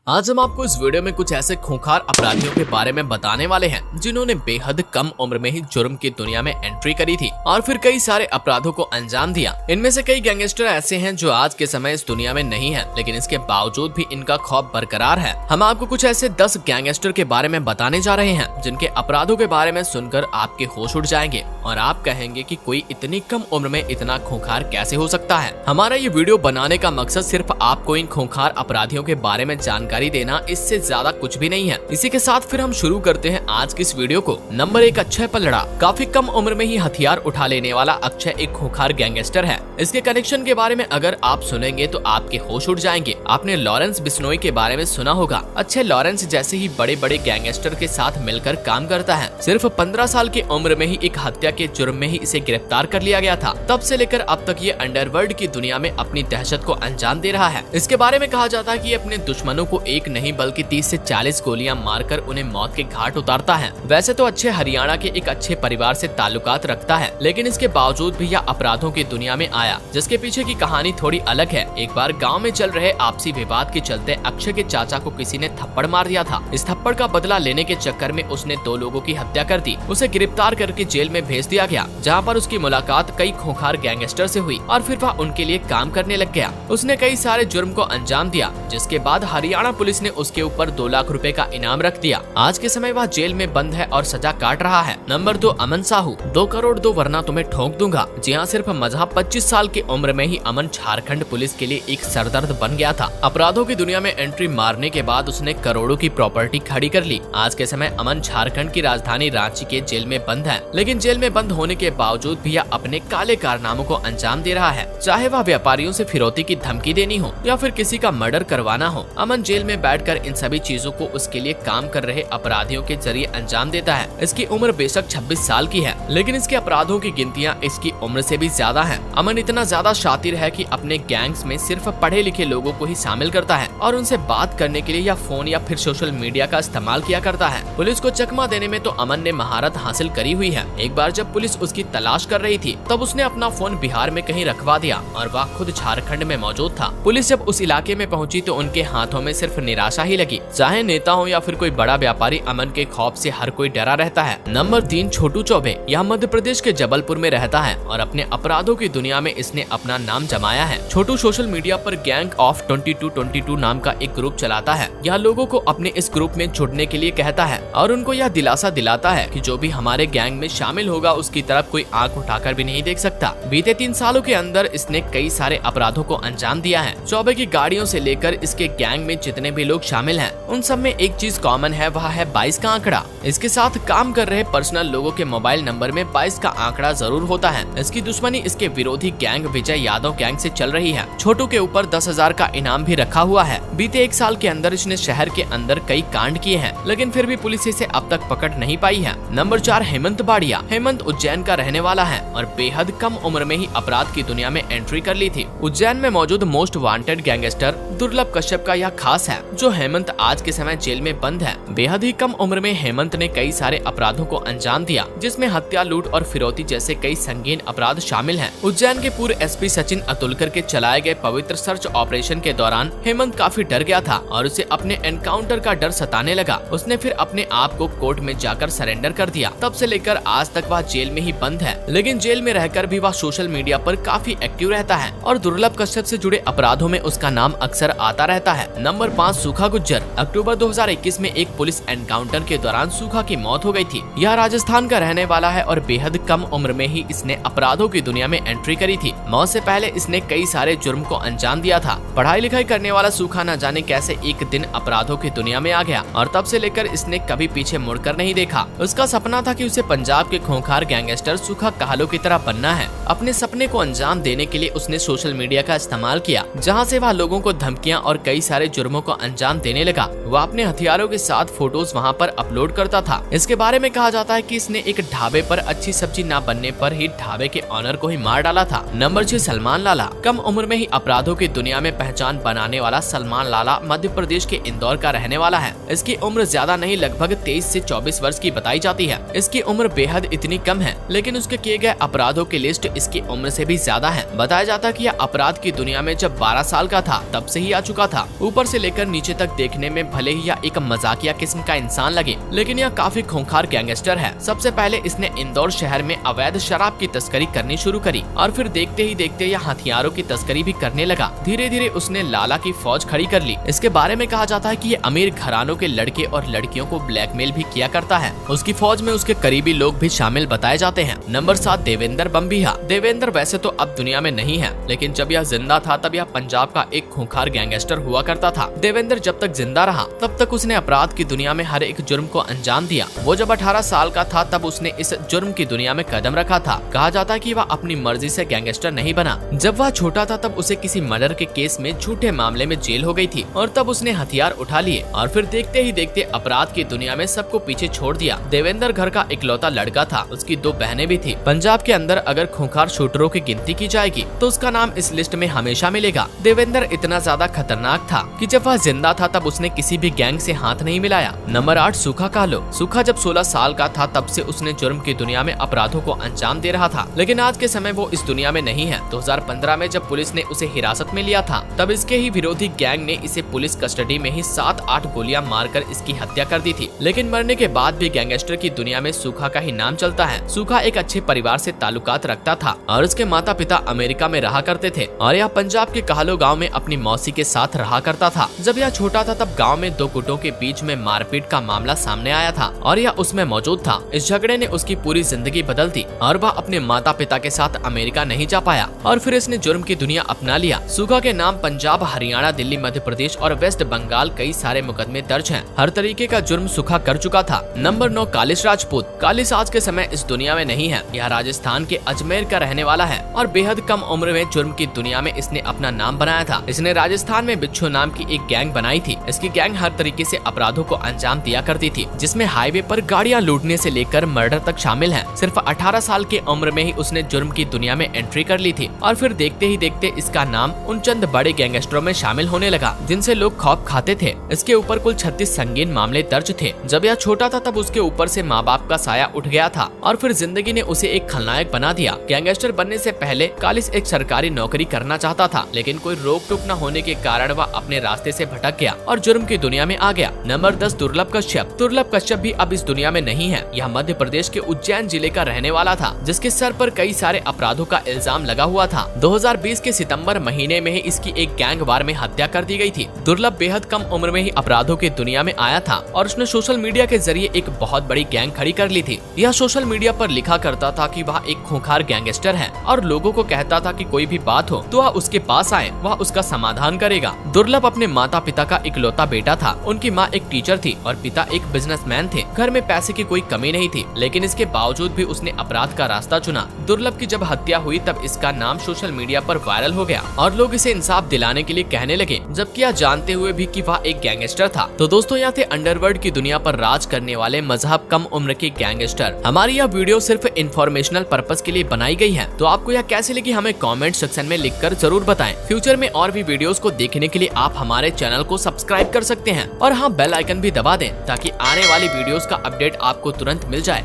आज हम आपको इस वीडियो में कुछ ऐसे खूंखार अपराधियों के बारे में बताने वाले हैं जिन्होंने बेहद कम उम्र में ही जुर्म की दुनिया में एंट्री करी थी और फिर कई सारे अपराधों को अंजाम दिया। इनमें से कई गैंगस्टर ऐसे हैं जो आज के समय इस दुनिया में नहीं है, लेकिन इसके बावजूद भी इनका खौफ बरकरार है। हम आपको कुछ ऐसे 10 गैंगस्टर के बारे में बताने जा रहे हैं जिनके अपराधों के बारे में सुनकर आपके होश उड़ जाएंगे और आप कहेंगे कि कोई इतनी कम उम्र में इतना खूंखार कैसे हो सकता है। हमारा ये वीडियो बनाने का मकसद सिर्फ आपको इन खूंखार अपराधियों के बारे में जानकारी देना, इससे ज्यादा कुछ भी नहीं है। इसी के साथ फिर हम शुरू करते हैं आज की इस वीडियो को। नंबर 1, अक्षय पल्लड़ा। काफी कम उम्र में ही हथियार उठा लेने वाला अक्षय एक खूंखार गैंगस्टर है। इसके कनेक्शन के बारे में अगर आप सुनेंगे तो आपके होश उड़ जाएंगे। आपने लॉरेंस बिश्नोई के बारे में सुना होगा। अक्षय लॉरेंस जैसे ही बड़े बड़े गैंगस्टर के साथ मिलकर काम करता है। सिर्फ 15 साल की उम्र में ही एक हत्या के जुर्म में ही इसे गिरफ्तार कर लिया गया था। तब से लेकर अब तक ये अंडरवर्ल्ड की दुनिया में अपनी दहशत को अंजाम दे रहा है। इसके बारे में कहा जाता है कि अपने दुश्मनों को एक नहीं बल्कि 30 से 40 गोलियां मारकर उन्हें मौत के घाट उतारता है। वैसे तो अक्षय हरियाणा के एक अच्छे परिवार से ताल्लुकात रखता है, लेकिन इसके बावजूद भी यह अपराधों की दुनिया में आया, जिसके पीछे की कहानी थोड़ी अलग है। एक बार गांव में चल रहे आपसी विवाद के चलते अक्षय के चाचा को किसी ने थप्पड़ मार दिया था। इस थप्पड़ का बदला लेने के चक्कर में उसने 2 लोगों की हत्या कर दी। उसे गिरफ्तार करके जेल में भेज दिया गया, जहाँ पर उसकी मुलाकात कई खूंखार गैंगस्टर से हुई और फिर वह उनके लिए काम करने लग गया। उसने कई सारे जुर्म को अंजाम दिया, जिसके बाद हरियाणा पुलिस ने उसके ऊपर 2 लाख रुपए का इनाम रख दिया। आज के समय वह जेल में बंद है और सजा काट रहा है। नंबर 2, अमन साहू। 2 करोड़ दो वरना तुम्हें ठोक दूंगा। जी हाँ, सिर्फ मजहब 25 साल की उम्र में ही अमन झारखंड पुलिस के लिए एक सरदर्द बन गया था। अपराधों की दुनिया में एंट्री मारने के बाद उसने करोड़ों की प्रॉपर्टी खड़ी कर ली। आज के समय अमन झारखंड की राजधानी रांची के जेल में बंद है, लेकिन जेल में बंद होने के बावजूद भी यह अपने काले कारनामों को अंजाम दे रहा है। चाहे वह व्यापारियों से फिरौती की धमकी देनी हो या फिर किसी का मर्डर करवाना हो, अमन जेल में बैठकर इन सभी चीजों को उसके लिए काम कर रहे अपराधियों के जरिए अंजाम देता है। इसकी उम्र बेशक 26 साल की है, लेकिन इसके अपराधों की गिनतियां इसकी उम्र से भी ज्यादा हैं। अमन इतना ज्यादा शातिर है कि अपने गैंग्स में सिर्फ पढ़े लिखे लोगों को ही शामिल करता है और उनसे बात करने के लिए या फोन या फिर सोशल मीडिया का इस्तेमाल किया करता है। पुलिस को चकमा देने में तो अमन ने महारत हासिल करी हुई है। एक बार जब पुलिस उसकी तलाश कर रही थी, तब उसने अपना फोन बिहार में कहीं रखवा दिया और वह खुद झारखंड में मौजूद था। पुलिस जब उस इलाके में पहुंची तो उनके हाथों में सिर्फ निराशा ही लगी। चाहे नेता हो या फिर कोई बड़ा व्यापारी, अमन के खौफ से हर कोई डरा रहता है। नंबर 3, छोटू चौबे। यह मध्य प्रदेश के जबलपुर में रहता है और अपने अपराधों की दुनिया में इसने अपना नाम जमाया है। छोटू सोशल मीडिया पर गैंग ऑफ 2222 नाम का एक ग्रुप चलाता है। यह लोगों को अपने इस ग्रुप में जुड़ने के लिए कहता है और उनको यह दिलासा दिलाता है कि जो भी हमारे गैंग में शामिल होगा उसकी तरफ कोई आंख उठाकर भी नहीं देख सकता। बीते 3 सालों के अंदर इसने कई सारे अपराधों को अंजाम दिया है। चौबे की गाड़ियों से लेकर इसके गैंग में जितने भी लोग शामिल हैं, उन सब में एक चीज कॉमन है, वह है 22 का आंकड़ा। इसके साथ काम कर रहे पर्सनल लोगों के मोबाइल नंबर में 22 का आंकड़ा जरूर होता है। इसकी दुश्मनी इसके विरोधी गैंग विजय यादव गैंग से चल रही है। छोटू के ऊपर 10,000 का इनाम भी रखा हुआ है। बीते 1 साल के अंदर इसने शहर के अंदर कई कांड किए हैं, लेकिन फिर भी पुलिस इसे अब तक पकड़ नहीं पाई है। नंबर 4, हेमंत बाड़िया। हेमंत उज्जैन का रहने वाला है और बेहद कम उम्र में ही अपराध की दुनिया में एंट्री कर ली थी। उज्जैन में मौजूद मोस्ट वांटेड गैंगस्टर दुर्लभ कश्यप का यह खास है, जो हेमंत आज के समय जेल में बंद है। बेहद ही कम उम्र में हेमंत ने कई सारे अपराधों को अंजाम दिया, जिसमें हत्या, लूट और फिरौती जैसे कई संगीन अपराध शामिल हैं। उज्जैन के पूर्व एसपी सचिन अतुलकर के चलाए गए पवित्र सर्च ऑपरेशन के दौरान हेमंत काफी डर गया था और उसे अपने एनकाउंटर का डर सताने लगा। उसने फिर अपने आप को कोर्ट में जाकर सरेंडर कर दिया। तब से लेकर आज तक वह जेल में ही बंद है, लेकिन जेल में रहकर भी वह सोशल मीडिया पर काफी एक्टिव रहता है और दुर्लभ कश्यप से जुड़े अपराधों में उसका नाम अक्सर आता रहता है। नंबर 5, सूखा गुज्जर। अक्टूबर 2021 में एक पुलिस एनकाउंटर के दौरान सूखा की मौत हो गई थी। यह राजस्थान का रहने वाला है और बेहद कम उम्र में ही इसने अपराधों की दुनिया में एंट्री करी थी। मौत से पहले इसने कई सारे जुर्म को अंजाम दिया था। पढ़ाई लिखाई करने वाला सूखा न जाने कैसे एक दिन अपराधों की दुनिया में आ गया और तब से लेकर इसने कभी पीछे मुड़कर नहीं देखा। उसका सपना था कि उसे पंजाब के खूंखार गैंगस्टर सूखा कहलों की तरह बनना है। अपने सपने को अंजाम देने के लिए उसने सोशल मीडिया का इस्तेमाल किया, जहाँ से वह लोगों को धमकियां और कई सारे जुर्मों को अंजाम देने लगा। वह अपने हथियारों के साथ फोटोज वहां पर अपलोड करता था। इसके बारे में कहा जाता है कि इसने एक ढाबे पर अच्छी सब्जी न बनने पर ही ढाबे के ऑनर को ही मार डाला था। नंबर 6, सलमान लाला। कम उम्र में ही अपराधों की दुनिया में पहचान बनाने वाला सलमान लाला मध्य प्रदेश के इंदौर का रहने वाला है। इसकी उम्र ज्यादा नहीं, लगभग 23 से 24 वर्ष की बताई जाती है। इसकी उम्र बेहद इतनी कम है, लेकिन उसके किए गए अपराधों की लिस्ट इसकी उम्र से भी ज्यादा है। बताया जाता है कि यह अपराध की दुनिया में जब 12 साल का था तब से ही आ चुका था। ऊपर से लेकर लेकर नीचे तक देखने में भले ही यह एक मजाकिया किस्म का इंसान लगे, लेकिन यह काफी खूंखार गैंगस्टर है। सबसे पहले इसने इंदौर शहर में अवैध शराब की तस्करी करनी शुरू करी और फिर देखते ही देखते यह हथियारों की तस्करी भी करने लगा। धीरे धीरे उसने लाला की फौज खड़ी कर ली। इसके बारे में कहा जाता है कि ये अमीर घरानों के लड़के और लड़कियों को ब्लैकमेल भी किया करता है। उसकी फौज में उसके करीबी लोग भी शामिल बताए जाते हैं। नंबर 7, देवेंद्र बम्बिहा। देवेंद्र वैसे तो अब दुनिया में नहीं है, लेकिन जब यह जिंदा था तब यह पंजाब का एक खूंखार गैंगस्टर हुआ करता था। देवेंद्र जब तक जिंदा रहा तब तक उसने अपराध की दुनिया में हर एक जुर्म को अंजाम दिया। वो जब 18 साल का था तब उसने इस जुर्म की दुनिया में कदम रखा था। कहा जाता है कि वह अपनी मर्जी से गैंगस्टर नहीं बना। जब वह छोटा था तब उसे किसी मर्डर के केस में झूठे मामले में जेल हो गई थी और तब उसने हथियार उठा लिए और फिर देखते ही देखते अपराध की दुनिया में सबको पीछे छोड़ दिया। देवेंद्र घर का इकलौता लड़का था। उसकी 2 बहनें भी थी। पंजाब के अंदर अगर खूंखार शूटरों की गिनती की जाएगी तो उसका नाम इस लिस्ट में हमेशा मिलेगा। देवेंद्र इतना ज्यादा खतरनाक था कि जब वह जिंदा था तब उसने किसी भी गैंग से हाथ नहीं मिलाया। नंबर 8, सूखा कालो। सूखा जब 16 साल का था तब से उसने जुर्म की दुनिया में अपराधों को अंजाम दे रहा था, लेकिन आज के समय वो इस दुनिया में नहीं है। 2015 में जब पुलिस ने उसे हिरासत में लिया था तब इसके ही विरोधी गैंग ने इसे पुलिस कस्टडी में ही 7-8 गोलियां मारकर इसकी हत्या कर दी थी। लेकिन मरने के बाद भी गैंगस्टर की दुनिया में सूखा का ही नाम चलता है। सूखा एक अच्छे परिवार से ताल्लुकात रखता था और उसके माता पिता अमेरिका में रहा करते थे और यह पंजाब के काहलो गाँव में अपनी मौसी के साथ रहा करता था। जब यह छोटा था तब गाँव में 2 गुटों के बीच में मारपीट का मामला सामने आया था और यह उसमें मौजूद था। इस झगड़े ने उसकी पूरी जिंदगी बदल दी और वह अपने माता पिता के साथ अमेरिका नहीं जा पाया और फिर इसने जुर्म की दुनिया अपना लिया। सूखा के नाम पंजाब, हरियाणा, दिल्ली, मध्य प्रदेश और वेस्ट बंगाल कई सारे मुकदमे दर्ज हैं। हर तरीके का जुर्म सूखा कर चुका था। नंबर 9, कालिस राजपूत। कालिस आज के समय इस दुनिया में नहीं है। यह राजस्थान के अजमेर का रहने वाला है और बेहद कम उम्र में जुर्म की दुनिया में इसने अपना नाम बनाया था। इसने राजस्थान में बिच्छू नाम की एक गैंग बनाई थी। इसकी गैंग हर तरीके से अपराधों को अंजाम दिया करती थी, जिसमें हाईवे पर गाड़ियां लूटने से लेकर मर्डर तक शामिल है। सिर्फ 18 साल की उम्र में ही उसने जुर्म की दुनिया में एंट्री कर ली थी और फिर देखते ही देखते इसका नाम उन चंद बड़े गैंगस्टरों में शामिल होने लगा जिनसे लोग खौफ खाते थे। इसके ऊपर कुल 36 संगीन मामले दर्ज थे। जब यह छोटा था तब उसके ऊपर से माँ बाप का साया उठ गया था और फिर जिंदगी ने उसे एक खलनायक बना दिया। गैंगस्टर बनने से पहले कालिस एक सरकारी नौकरी करना चाहता था, लेकिन कोई रोक टोक न होने के कारण वह अपने रास्ते से भटक गया और जुर्म की दुनिया में आ गया। नंबर 10, दुर्लभ कश्यप। दुर्लभ कश्यप भी अब इस दुनिया में नहीं है। यह मध्य प्रदेश के उज्जैन जिले का रहने वाला था, जिसके सर पर कई सारे अपराधों का इल्जाम लगा हुआ था। 2020 के सितंबर महीने में ही इसकी एक गैंग वार में हत्या कर दी गई थी। दुर्लभ बेहद कम उम्र में ही अपराधों की दुनिया में आया था और उसने सोशल मीडिया के जरिए एक बहुत बड़ी गैंग खड़ी कर ली थी। यह सोशल मीडिया पर लिखा करता था कि वह एक खूंखार गैंगस्टर है और लोगों को कहता था कि कोई भी बात हो तो वह उसके पास आए, वह उसका समाधान करेगा। दुर्लभ अपने माता पिता का इकलौता बेटा था। उनकी माँ एक टीचर थी और पिता एक बिजनेसमैन थे। घर में पैसे की कोई कमी नहीं थी, लेकिन इसके बावजूद भी उसने अपराध का रास्ता चुना। दुर्लभ की जब हत्या हुई तब इसका नाम सोशल मीडिया पर वायरल हो गया और लोग इसे इंसाफ दिलाने के लिए कहने लगे, जबकि यह जानते हुए भी कि वह एक गैंगस्टर था। तो दोस्तों, यहाँ थे अंडरवर्ल्ड की दुनिया पर राज करने वाले मजहब कम उम्र के गैंगस्टर। हमारी यह वीडियो सिर्फ इन्फॉर्मेशनल पर्पस के लिए बनाई गई है। तो आपको यह कैसे लगी हमें कमेंट सेक्शन में लिखकर जरूर बताएं। फ्यूचर में और भी वीडियोस को देखने के लिए आप हमारे चैनल को सब्सक्राइब कर सकते हैं और हाँ, बेल आइकन भी दबा दें ताकि आने वाली वीडियोस का अपडेट आपको तुरंत मिल जाए।